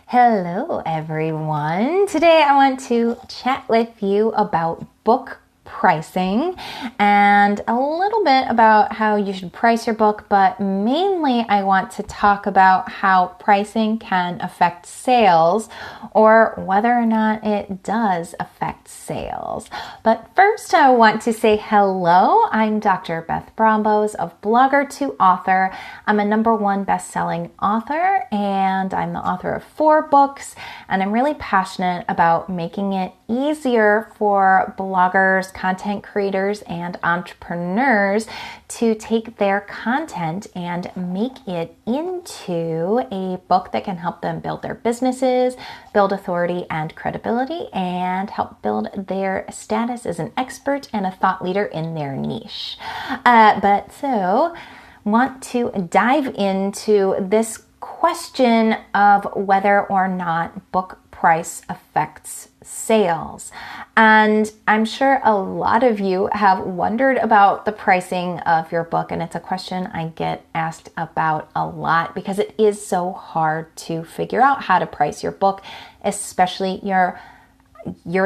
Hello, everyone. Today I want to chat with you about book pricing and a little bit about how you should price your book, but mainly I want to talk about how pricing can affect sales or whether or not it does affect sales. But first I want to say hello. I'm Dr. Beth Brombos of Blogger to Author. I'm a #1 best-selling author and I'm the author of 4 books, and I'm really passionate about making it easier for bloggers, content creators, and entrepreneurs to take their content and make it into a book that can help them build their businesses, build authority and credibility, and help build their status as an expert and a thought leader in their niche. Want to dive into this question of whether or not book price affects sales. And I'm sure a lot of you have wondered about the pricing of your book, and it's a question I get asked about a lot because it is so hard to figure out how to price your book, especially your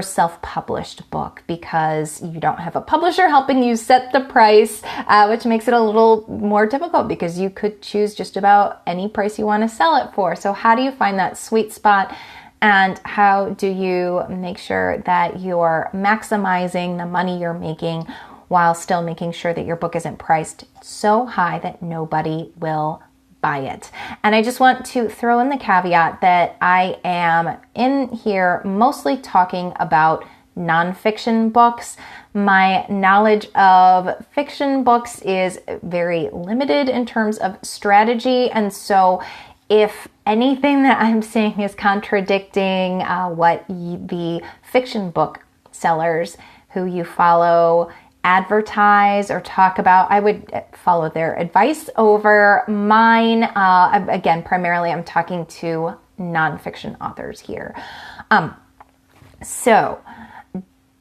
self-published book, because you don't have a publisher helping you set the price, which makes it a little more difficult because you could choose just about any price you want to sell it for. So how do you find that sweet spot, and how do you make sure that you're maximizing the money you're making while still making sure that your book isn't priced so high that nobody will buy it? And I just want to throw in the caveat that I am in here mostly talking about nonfiction books. My knowledge of fiction books is very limited in terms of strategy, and so if anything that I'm saying is contradicting what the fiction book sellers who you follow advertise or talk about, I would follow their advice over mine. Again, primarily I'm talking to nonfiction authors here. So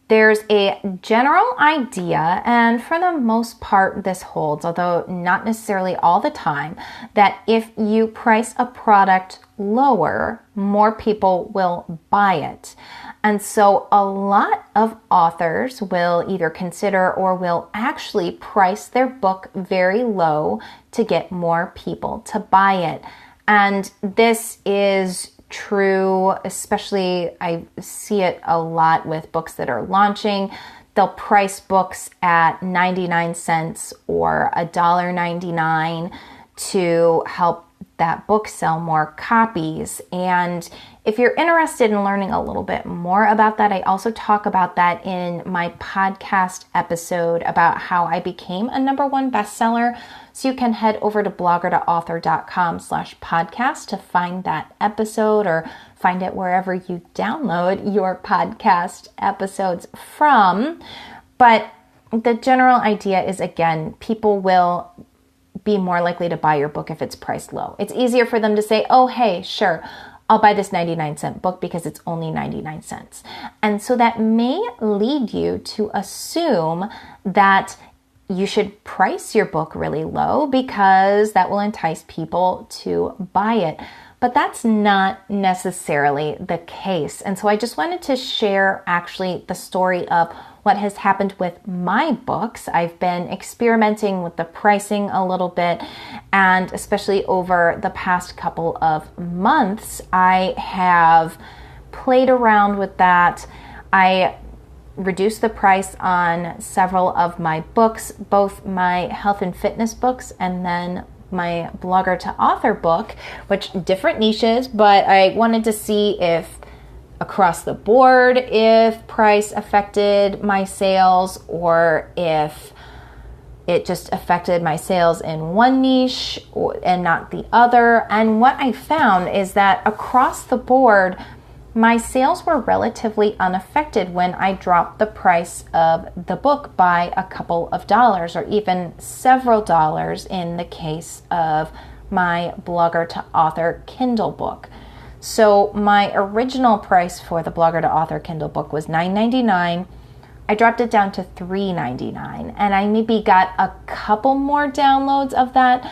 there's a general idea, and for the most part this holds, although not necessarily all the time, that if you price a product lower, more people will buy it. And so a lot of authors will either consider or will actually price their book very low to get more people to buy it. And this is true, especially I see it a lot with books that are launching. They'll price books at 99 cents or $1.99 to help that book sell more copies. And if you're interested in learning a little bit more about that, I also talk about that in my podcast episode about how I became a #1 bestseller. So you can head over to bloggertoauthor.com/podcast to find that episode, or find it wherever you download your podcast episodes from. But the general idea is, again, people will be more likely to buy your book if it's priced low. It's easier for them to say, oh, hey, sure, I'll buy this 99-cent book because it's only 99 cents. And so that may lead you to assume that you should price your book really low because that will entice people to buy it. But that's not necessarily the case. And so I just wanted to share actually the story of what has happened with my books. I've been experimenting with the pricing a little bit, and especially over the past couple of months, I have played around with that. I reduced the price on several of my books, both my health and fitness books and then my Blogger to Author book, which different niches, but I wanted to see if across the board, if price affected my sales or if it just affected my sales in one niche and not the other. And what I found is that across the board, my sales were relatively unaffected when I dropped the price of the book by a couple of dollars, or even several dollars in the case of my Blogger to Author Kindle book. So my original price for the Blogger to Author Kindle book was $9.99. I dropped it down to $3.99, and I maybe got a couple more downloads of that,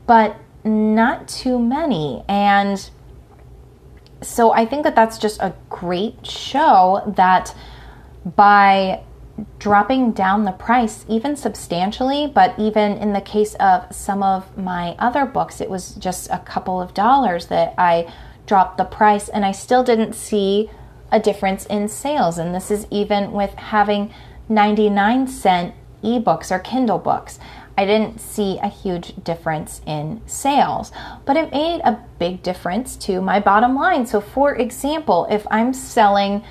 but not too many. And so I think that that's just a great show that by dropping down the price even substantially, but even in the case of some of my other books, it was just a couple of dollars that I dropped the price, and I still didn't see a difference in sales. And this is even with having 99-cent ebooks or Kindle books. I didn't see a huge difference in sales, but it made a big difference to my bottom line. So for example, if I'm selling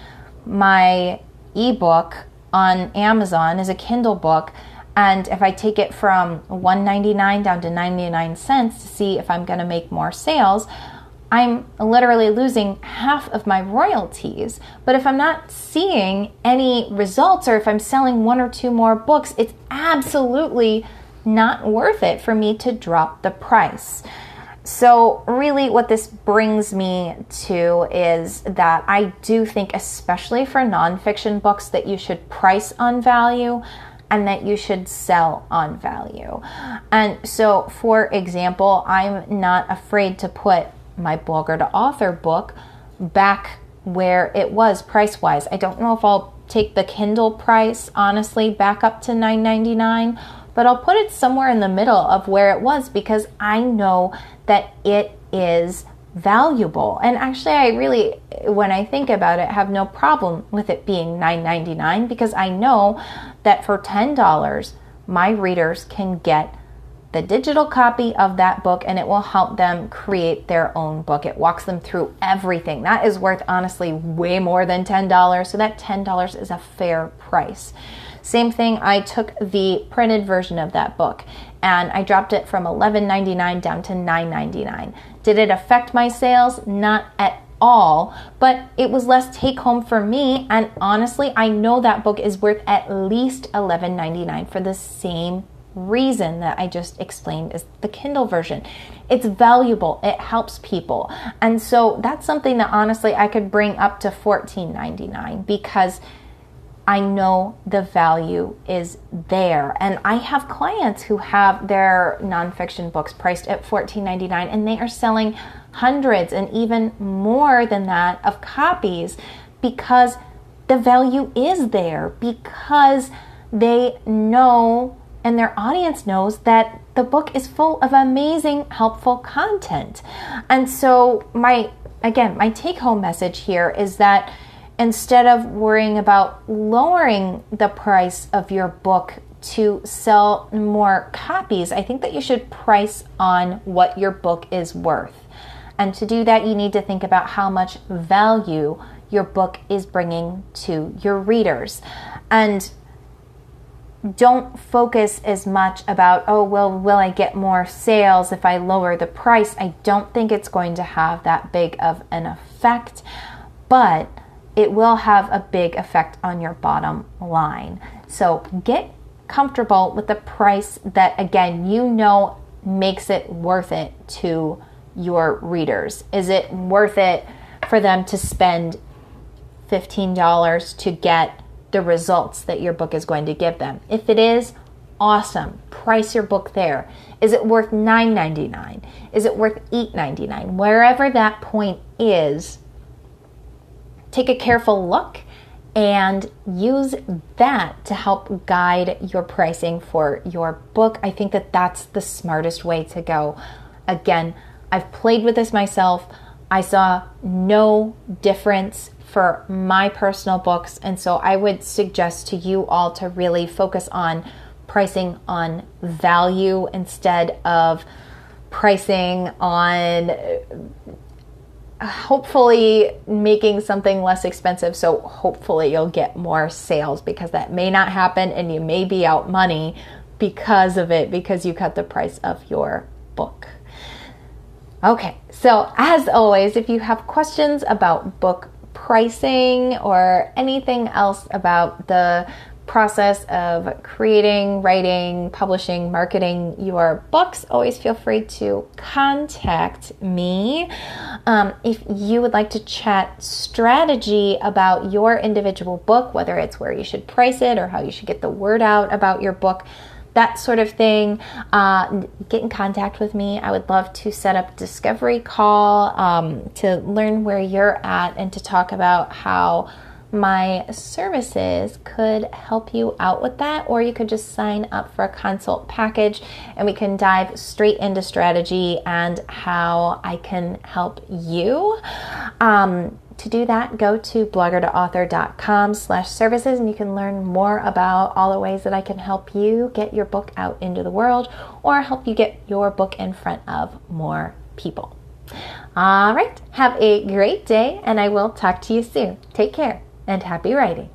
my ebook on Amazon as a Kindle book, and if I take it from $1.99 down to 99 cents to see if I'm going to make more sales, I'm literally losing half of my royalties. But if I'm not seeing any results, or if I'm selling one or two more books, it's absolutely not worth it for me to drop the price. So really what this brings me to is that I do think, especially for nonfiction books, that you should price on value and that you should sell on value. And so, for example, I'm not afraid to put my Blogger to Author book back where it was price-wise. I don't know if I'll take the Kindle price, honestly, back up to $9.99, but I'll put it somewhere in the middle of where it was, because I know that it is valuable. And actually, I really, when I think about it, have no problem with it being $9.99, because I know that for $10, my readers can get the digital copy of that book, and it will help them create their own book. It walks them through everything. That is worth, honestly, way more than $10. So that $10 is a fair price. Same thing, I took the printed version of that book and I dropped it from $11.99 down to $9.99. Did it affect my sales? Not at all, but it was less take home for me, and honestly, I know that book is worth at least $11.99 for the same reason that I just explained is the Kindle version. It's valuable, it helps people, and so that's something that honestly I could bring up to $14.99 because I know the value is there. And I have clients who have their nonfiction books priced at $14.99, and they are selling hundreds and even more than that of copies because the value is there, because they know and their audience knows that the book is full of amazing, helpful content. And so my take-home message here is that instead of worrying about lowering the price of your book to sell more copies, I think that you should price on what your book is worth. And to do that, you need to think about how much value your book is bringing to your readers. And don't focus as much about, will I get more sales if I lower the price? I don't think it's going to have that big of an effect, but it will have a big effect on your bottom line. So get comfortable with the price that, again, you know makes it worth it to your readers. Is it worth it for them to spend $15 to get the results that your book is going to give them? If it is, awesome. Price your book there. Is it worth $9.99? Is it worth $8.99? Wherever that point is, take a careful look and use that to help guide your pricing for your book. I think that that's the smartest way to go. Again, I've played with this myself. I saw no difference for my personal books, and so I would suggest to you all to really focus on pricing on value instead of pricing on hopefully making something less expensive, so hopefully you'll get more sales, because that may not happen and you may be out money because of it, because you cut the price of your book. Okay, so as always, if you have questions about book pricing or anything else about the process of creating, writing, publishing, marketing your books, always feel free to contact me. If you would like to chat strategy about your individual book, whether it's where you should price it or how you should get the word out about your book, that sort of thing, get in contact with me. I would love to set up a discovery call to learn where you're at and to talk about how my services could help you out with that, or you could just sign up for a consult package and we can dive straight into strategy and how I can help you. To do that, go to blogger2author.com/services and you can learn more about all the ways that I can help you get your book out into the world or help you get your book in front of more people. All right, have a great day and I will talk to you soon. Take care and happy writing.